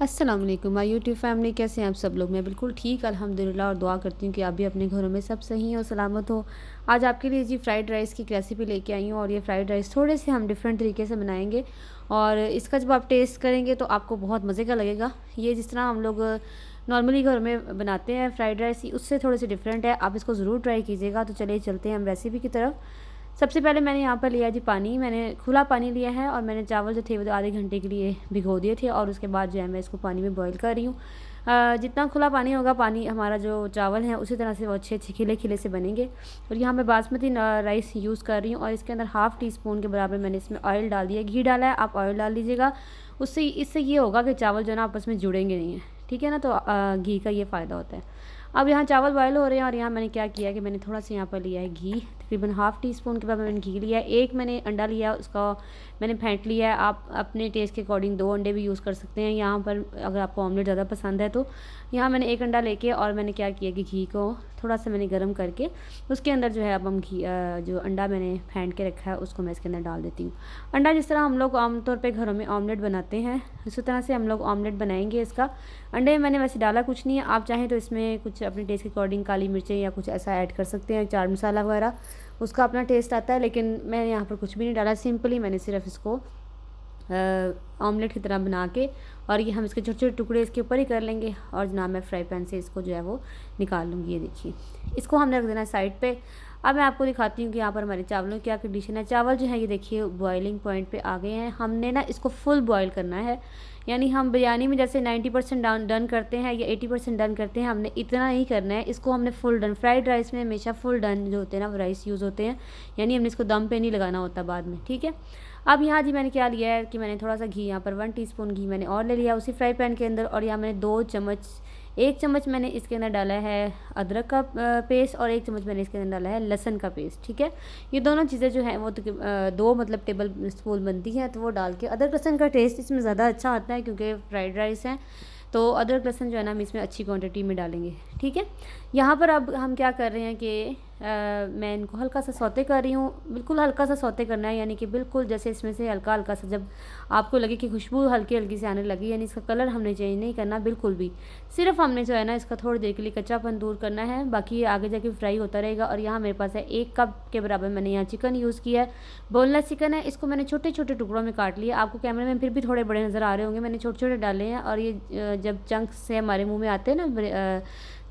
अस्सलाम वालेकुम my YouTube family, कैसे हैं आप सब लोग। मैं बिल्कुल ठीक अल्हम्दुलिल्लाह और दुआ करती हूँ कि आप भी अपने घरों में सब सही और सलामत हो। आज आपके लिए जी फ्राइड राइस की रेसिपी लेके आई हूँ और ये फ्राइड राइस थोड़े से हम डिफरेंट तरीके से बनाएंगे और इसका जब आप टेस्ट करेंगे तो आपको बहुत मज़े का लगेगा। ये जिस तरह हम लोग नॉर्मली घर में बनाते हैं फ्राइड राइस, उससे थोड़े से डिफरेंट है। आप इसको ज़रूर ट्राई कीजिएगा। तो चलिए चलते हैं हम रेसिपी की तरफ। सबसे पहले मैंने यहाँ पर लिया जी पानी। मैंने खुला पानी लिया है और मैंने चावल जो थे वो आधे घंटे के लिए भिगो दिए थे और उसके बाद जो है मैं इसको पानी में बॉईल कर रही हूँ। जितना खुला पानी होगा, पानी हमारा जो चावल है उसी तरह से वो अच्छे अच्छे खिले खिले से बनेंगे। और यहाँ मैं बासमती राइस यूज़ कर रही हूँ और इसके अंदर हाफ़ टी स्पून के बराबर मैंने इसमें ऑयल डाल दिया। घी डाला है, आप ऑयल डाल लीजिएगा। इससे ये होगा कि चावल जो है ना आपस में जुड़ेंगे नहीं है, ठीक है ना। तो घी का ये फ़ायदा होता है। अब यहाँ चावल बॉयल हो रहे हैं और यहाँ मैंने क्या किया कि मैंने थोड़ा सा यहाँ पर लिया है घी, तकरीबन हाफ़ टी स्पून के बाद मैंने घी लिया है। एक मैंने अंडा लिया, उसका मैंने फेंट लिया है। आप अपने टेस्ट के अकॉर्डिंग 2 अंडे भी यूज़ कर सकते हैं यहाँ पर, अगर आपको ऑमलेट ज़्यादा पसंद है तो। यहाँ मैंने एक अंडा लेके और मैंने क्या किया कि घी को थोड़ा सा मैंने गर्म करके उसके अंदर जो है अब हम घी जो अंडा मैंने फेंट के रखा है उसको मैं इसके अंदर डाल देती हूँ। अंडा जिस तरह हम लोग आमतौर पे घरों में ऑमलेट बनाते हैं उसी तरह से हम लोग ऑमलेट बनाएंगे इसका। अंडे में मैंने वैसे डाला कुछ नहीं है, आप चाहें तो इसमें कुछ अपने टेस्ट के अकॉर्डिंग काली मिर्चें या कुछ ऐसा ऐड कर सकते हैं, चाट मसाला वगैरह, उसका अपना टेस्ट आता है। लेकिन मैंने यहाँ पर कुछ भी नहीं डाला, सिंपली मैंने सिर्फ इसको ऑमलेट की तरह बना के और ये हम इसके छोटे छोटे टुकड़े इसके ऊपर ही कर लेंगे और जनाब मैं फ्राई पैन से इसको जो है वो निकाल लूँगी। ये देखिए, इसको हमने रख देना साइड पे। अब मैं आपको दिखाती हूँ कि यहाँ पर हमारे चावलों की क्या कंडीशन है। चावल जो है ये देखिए बॉइलिंग पॉइंट पे आ गए हैं। हमने ना इसको फुल बॉयल करना है, यानी हम बिरयानी में जैसे 90% डन करते हैं या 80% डन करते हैं, हमने इतना नहीं करना है। इसको हमने फुल डन, फ्राइड राइस में हमेशा फुल डन जो होते हैं ना वो राइस यूज़ होते हैं, यानी हमने इसको दम पे नहीं लगाना होता बाद में, ठीक है। अब यहाँ जी मैंने क्या लिया है कि मैंने थोड़ा सा घी, यहाँ पर 1 टीस्पून घी मैंने और ले लिया उसी फ्राई पैन के अंदर। और यहाँ मैंने 2 चम्मच, 1 चम्मच मैंने इसके अंदर डाला है अदरक का पेस्ट और 1 चम्मच मैंने इसके अंदर डाला है लहसुन का पेस्ट, ठीक है। ये दोनों चीज़ें जो हैं वो 2 मतलब टेबल स्पून बनती हैं, तो वो डाल के अदरक लहसुन का टेस्ट इसमें ज़्यादा अच्छा आता है क्योंकि फ्राइड राइस है, तो अदरक लहसुन जो है ना हम इसमें अच्छी क्वांटिटी में डालेंगे, ठीक है। यहाँ पर अब हम क्या कर रहे हैं कि मैं इनको हल्का सा सौते कर रही हूँ। बिल्कुल हल्का सा सौते करना है, यानी कि बिल्कुल जैसे इसमें से हल्का हल्का सा जब आपको लगे कि खुशबू हल्की हल्की से आने लगी, यानी इसका कलर हमने चेंज नहीं करना बिल्कुल भी। सिर्फ हमने जो है ना इसका थोड़ी देर के लिए कच्चापन दूर करना है, बाकी ये आगे जाके फ्राई होता रहेगा। और यहाँ मेरे पास है 1 कप के बराबर मैंने यहाँ चिकन यूज़ किया है। बोनलेस चिकन है, इसको मैंने छोटे छोटे टुकड़ों में काट लिया। आपको कैमरे में फिर भी थोड़े बड़े नज़र आ रहे होंगे, मैंने छोटे छोटे डाले हैं। और ये जब चंक्स से हमारे मुँह में आते हैं ना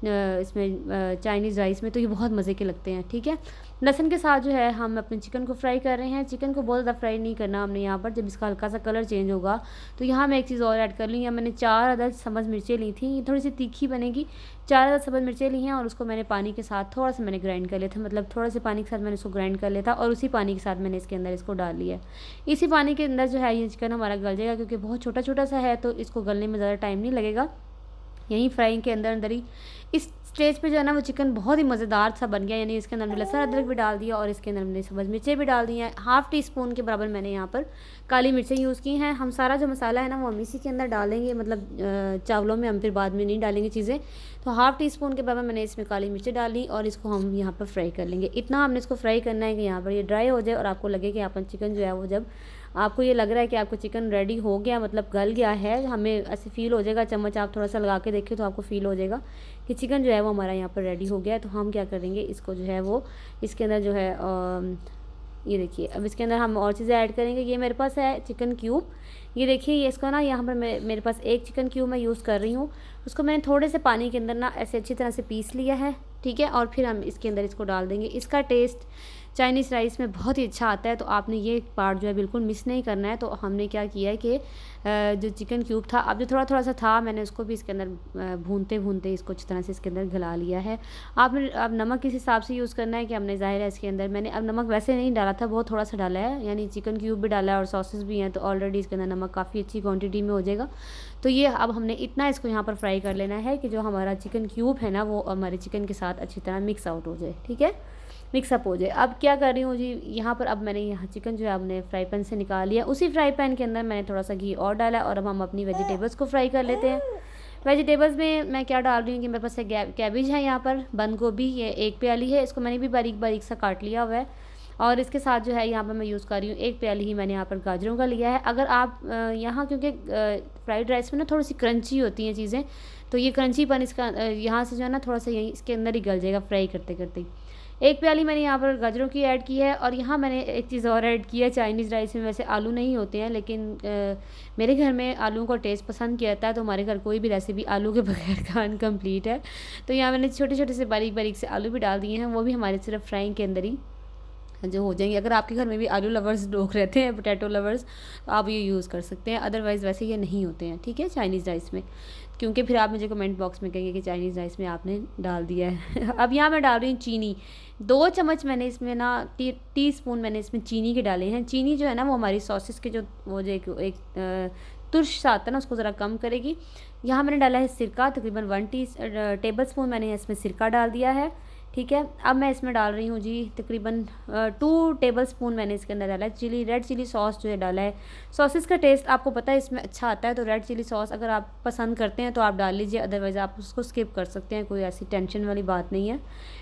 इसमें चाइनीज़ राइस में, तो ये बहुत मज़े के लगते हैं, ठीक है। लहसुन के साथ जो है हम अपने चिकन को फ्राई कर रहे हैं। चिकन को बहुत ज़्यादा फ्राई नहीं करना हमने यहाँ पर, जब इसका हल्का सा कलर चेंज होगा तो यहाँ मैं एक चीज़ और ऐड कर लूँ। यहाँ मैंने 4 अदद सब्ज़ मिर्चें ली थी, ये थोड़ी सी तीखी बनेगी। 4 अदद सब्ज़ मिर्चें ली हैं और उसको मैंने पानी के साथ थोड़ा सा मैंने ग्राइंड कर लिया था, मतलब थोड़ा से पानी के साथ मैंने इसको ग्राइंड कर लिया था और उसी पानी के साथ मैंने इसके अंदर इसको डाल लिया है। इसी पानी के अंदर जो है ये चिकन हमारा गल जाएगा, क्योंकि बहुत छोटा छोटा सा है तो इसको गलने में ज़्यादा टाइम नहीं लगेगा, यहीं फ्राइंग के अंदर अंदर ही। इस स्टेज पे जो है ना वो चिकन बहुत ही मज़ेदार सा बन गया, यानी इसके अंदर हमने लहसुन अदरक भी डाल दिया और इसके अंदर हमने सब्ज़ मिर्चें भी डाल दी हैं। हाफ़ टी स्पून के बराबर मैंने यहाँ पर काली मिर्चें यूज़ की हैं। हम सारा जो मसाला है ना वो हम इसी के अंदर डालेंगे, मतलब चावलों में हम फिर बाद में नहीं डालेंगे चीज़ें। तो हाफ़ टी स्पून के बराबर मैंने इसमें काली मिर्चें डाली और इसको हम यहाँ पर फ्राई कर लेंगे। इतना हमने इसको फ्राई करना है कि यहाँ पर ये ड्राई हो जाए और आपको लगे कि अपन चिकन जो है वो, जब आपको ये लग रहा है कि आपको चिकन रेडी हो गया, मतलब गल गया है, हमें ऐसे फील हो जाएगा, चम्मच आप थोड़ा सा लगा के देखें तो आपको फील हो जाएगा कि चिकन जो है वो हमारा यहाँ पर रेडी हो गया है। तो हम क्या करेंगे, इसको जो है वो इसके अंदर जो है ये देखिए, अब इसके अंदर हम और चीज़ें ऐड करेंगे। ये मेरे पास है चिकन क्यूब, ये देखिए, ये इसका ना यहाँ पर मेरे पास 1 चिकन क्यूब मैं यूज़ कर रही हूँ। उसको मैंने थोड़े से पानी के अंदर ना ऐसे अच्छी तरह से पीस लिया है, ठीक है। और फिर हम इसके अंदर इसको डाल देंगे। इसका टेस्ट चाइनीज़ राइस में बहुत ही अच्छा आता है, तो आपने ये पार्ट जो है बिल्कुल मिस नहीं करना है। तो हमने क्या किया है कि जो चिकन क्यूब था, अब जो थोड़ा थोड़ा सा था, मैंने उसको भी इसके अंदर भूनते भूनते इसको अच्छी तरह से इसके अंदर गला लिया है। आपने अब नमक किस हिसाब से यूज़ करना है कि हमने ज़ाहिर है इसके अंदर मैंने अब नमक वैसे नहीं डाला था, बहुत थोड़ा सा डाला है, यानी चिकन क्यूब भी डाला है और सॉसेस भी हैं, तो ऑलरेडी इसके अंदर नमक काफ़ी अच्छी क्वांटिटी में हो जाएगा। तो ये अब हमने इतना इसको यहाँ पर फ्राई कर लेना है कि जो हमारा चिकन क्यूब है ना वो हमारे चिकन के साथ अच्छी तरह मिक्स आउट हो जाए, ठीक है, मिक्सअप हो जाए। अब क्या कर रही हूँ जी, यहाँ पर अब मैंने यहाँ चिकन जो है हमने फ्राई पैन से निकाल लिया। उसी फ्राई पैन के अंदर मैंने थोड़ा सा घी और डाला और अब हम अपनी वेजिटेबल्स को फ्राई कर लेते हैं। वेजिटेबल्स में मैं क्या डाल रही हूँ कि मेरे पास कैबेज है, यहाँ पर बंद गोभी, ये 1 प्याली है, इसको मैंने भी बारीक बारीक सा काट लिया हुआ है। और इसके साथ जो है यहाँ पर मैं यूज़ कर रही हूँ 1 प्याली ही मैंने यहाँ पर गाजरों का लिया है। अगर आप यहाँ क्योंकि फ्राइड राइस में ना थोड़ी सी क्रंची होती हैं चीज़ें, तो ये क्रंचीपन इसका यहाँ से जो है ना थोड़ा सा यहीं इसके अंदर ही गल जाएगा फ्राई करते करते। 1 प्याली मैंने यहाँ पर गाजरों की ऐड की है। और यहाँ मैंने एक चीज़ और ऐड की है, चाइनीज़ राइस में वैसे आलू नहीं होते हैं, लेकिन मेरे घर में आलूओं का टेस्ट पसंद किया जाता है, तो हमारे घर कोई भी रेसिपी आलू के बगैर का इनकम्प्लीट है। तो यहाँ मैंने छोटे छोटे से बारीक बारीक से आलू भी डाल दिए हैं, वो भी हमारे सिर्फ फ्राइंग के अंदर ही जो हो जाएंगे। अगर आपके घर में भी आलू लवर्स लोग रहते हैं, पोटैटो लवर्स, तो आप ये यूज़ कर सकते हैं। अदरवाइज़ वैसे ये नहीं होते हैं, ठीक है, चाइनीज़ राइस में, क्योंकि फिर आप मुझे कमेंट बॉक्स में कहेंगे कि चाइनीज़ राइस में आपने डाल दिया है। अब यहाँ मैं डाल रही हूँ चीनी। 2 चम्मच मैंने इसमें ना टी स्पून मैंने इसमें चीनी के डाले हैं। चीनी जो है ना वो हमारी सॉसेस के जो वो जो एक तुर्श सा आता है ना, उसको ज़रा कम करेगी। यहाँ मैंने डाला है सिरका, तकरीबन 1 टेबल स्पून मैंने इसमें सिरका डाल दिया है, ठीक है। अब मैं इसमें डाल रही हूँ जी तकरीबन 2 टेबल स्पून मैंने इसके अंदर डाला है रेड चिली सॉस जो है डाला है। सॉसेस का टेस्ट आपको पता है इसमें अच्छा आता है, तो रेड चिली सॉस अगर आप पसंद करते हैं तो आप डाल लीजिए, अदरवाइज़ आप उसको स्किप कर सकते हैं, कोई ऐसी टेंशन वाली बात नहीं है,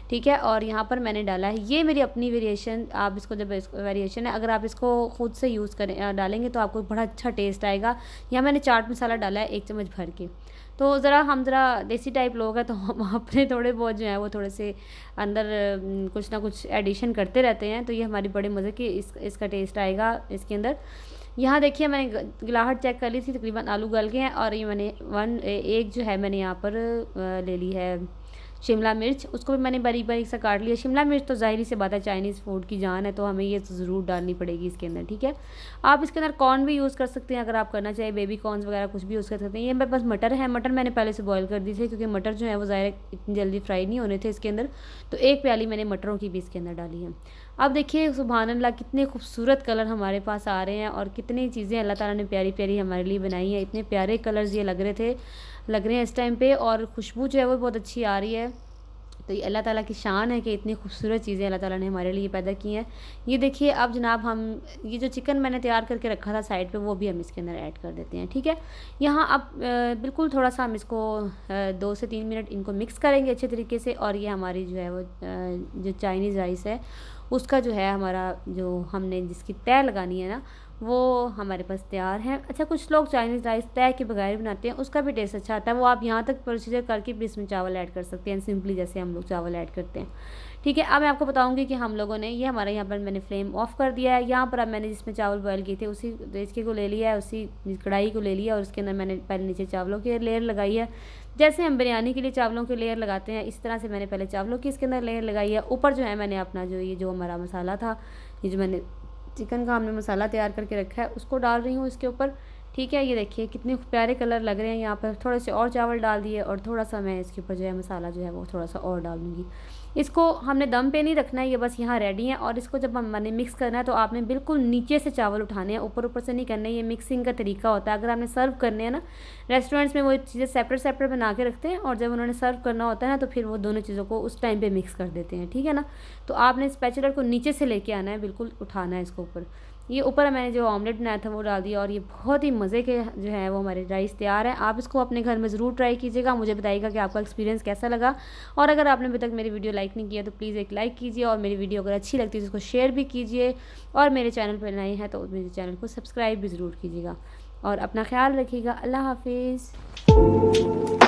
ठीक है। और यहाँ पर मैंने डाला है, ये मेरी अपनी वेरिएशन, आप इसको जब वेरिएशन है, अगर आप इसको खुद से यूज़ करें डालेंगे तो आपको बड़ा अच्छा टेस्ट आएगा। यहाँ मैंने चाट मसाला डाला है 1 चम्मच भर के। तो हम ज़रा देसी टाइप लोग हैं, तो हम अपने थोड़े बहुत जो हैं वो थोड़े से अंदर कुछ ना कुछ एडिशन करते रहते हैं, तो ये हमारी बड़े मज़े की इसका टेस्ट आएगा इसके अंदर। यहाँ देखिए मैंने गिलाहट चेक कर ली थी, तकरीबन आलू गल गए हैं। और ये मैंने एक जो है मैंने यहाँ पर ले ली है शिमला मिर्च, उसको भी मैंने बारीक बारीक सा काट लिया। शिमला मिर्च तो ज़ाहिर सी बात है चाइनीज़ फूड की जान है, तो हमें ये तो ज़रूर डालनी पड़ेगी इसके अंदर, ठीक है। आप इसके अंदर कॉर्न भी यूज़ कर सकते हैं, अगर आप करना चाहें, बेबी कॉर्नस वगैरह कुछ भी यूज़ कर सकते हैं। ये मेरे पास मटर है, मटर मैंने पहले से बॉयल कर दी थी, क्योंकि मटर जो है वो ज़ाहिर इतनी जल्दी फ्राई नहीं होने थे इसके अंदर। तो 1 प्याली मैंने मटरों की भी इसके अंदर डाली है। अब देखिए सुभान अल्लाह, कितने खूबसूरत कलर हमारे पास आ रहे हैं, और कितनी चीज़ें अल्लाह ताला ने प्यारी प्यारी हमारे लिए बनाई हैं। इतने प्यारे कलर्स ये लग रहे हैं इस टाइम पे, और खुशबू जो है वो बहुत अच्छी आ रही है। तो ये अल्लाह ताला की शान है कि इतनी खूबसूरत चीज़ें अल्लाह ताला ने हमारे लिए पैदा की हैं। ये देखिए अब जनाब, हम ये जो चिकन मैंने तैयार करके रखा था साइड पे, वो भी हम इसके अंदर ऐड कर देते हैं, ठीक है। यहाँ अब बिल्कुल थोड़ा सा हम इसको 2 से 3 मिनट इनको मिक्स करेंगे अच्छे तरीके से। और ये हमारी जो है वो जो चाइनीज़ राइस है, उसका जो है हमारा जो हमने जिसकी तह लगानी है ना, वो हमारे पास तैयार है। अच्छा, कुछ लोग चाइनीज़ राइस तय के बगैर बनाते हैं, उसका भी टेस्ट अच्छा आता है। वो आप यहाँ तक प्रोसीजर करके भी इसमें चावल ऐड कर सकते हैं, सिंपली जैसे हम लोग चावल ऐड करते हैं, ठीक है। अब मैं आपको बताऊंगी कि हम लोगों ने, ये हमारा यहाँ पर मैंने फ्लेम ऑफ कर दिया है। यहाँ पर अब मैंने जिसमें चावल बॉयल किए थे उसी देचके को ले लिया है, उसी कढ़ाई को ले लिया, और उसके अंदर मैंने पहले नीचे चावलों की लेयर लगाई है। जैसे हम बिरयानी के लिए चावलों की लेयर लगाते हैं, इस तरह से मैंने पहले चावलों की इसके अंदर लेयर लगाई है। ऊपर जो है मैंने अपना जो हमारा मसाला था, ये जो मैंने चिकन का हमने मसाला तैयार करके रखा है, उसको डाल रही हूँ इसके ऊपर, ठीक है। ये देखिए कितने प्यारे कलर लग रहे हैं। यहाँ पर थोड़े से और चावल डाल दिए, और थोड़ा सा मैं इसके ऊपर जो है मसाला जो है वो थोड़ा सा और डाल दूँगी। इसको हमने दम पे नहीं रखना है, ये बस यहाँ रेडी है। और इसको जब हमने मिक्स करना है, तो आपने बिल्कुल नीचे से चावल उठाने हैं, ऊपर ऊपर से नहीं करना है। ये मिक्सिंग का तरीका होता है। अगर आपने सर्व करने हैं ना, रेस्टोरेंट्स में वो चीज़ें सेपरेट सेपरेट बना के रखते हैं, और जब उन्होंने सर्व करना होता है ना, तो फिर वो दोनों चीज़ों को उस टाइम पर मिक्स कर देते हैं, ठीक है ना। तो आपने स्पैचुलर को नीचे से लेके आना है, बिल्कुल उठाना है इसको ऊपर। ये ऊपर मैंने जो ऑमलेट बनाया था वो डाल दिया, और ये बहुत ही मज़े के जो है वो हमारे राइस तैयार हैं। आप इसको अपने घर में ज़रूर ट्राई कीजिएगा, मुझे बताइएगा कि आपका एक्सपीरियंस कैसा लगा। और अगर आपने अभी तक मेरी वीडियो लाइक नहीं किया तो प्लीज़ एक लाइक कीजिए, और मेरी वीडियो अगर अच्छी लगती है तो उसको शेयर भी कीजिए, और मेरे चैनल पर नए हैं तो मेरे चैनल को सब्सक्राइब भी ज़रूर कीजिएगा। और अपना ख्याल रखिएगा। अल्लाह हाफिज़।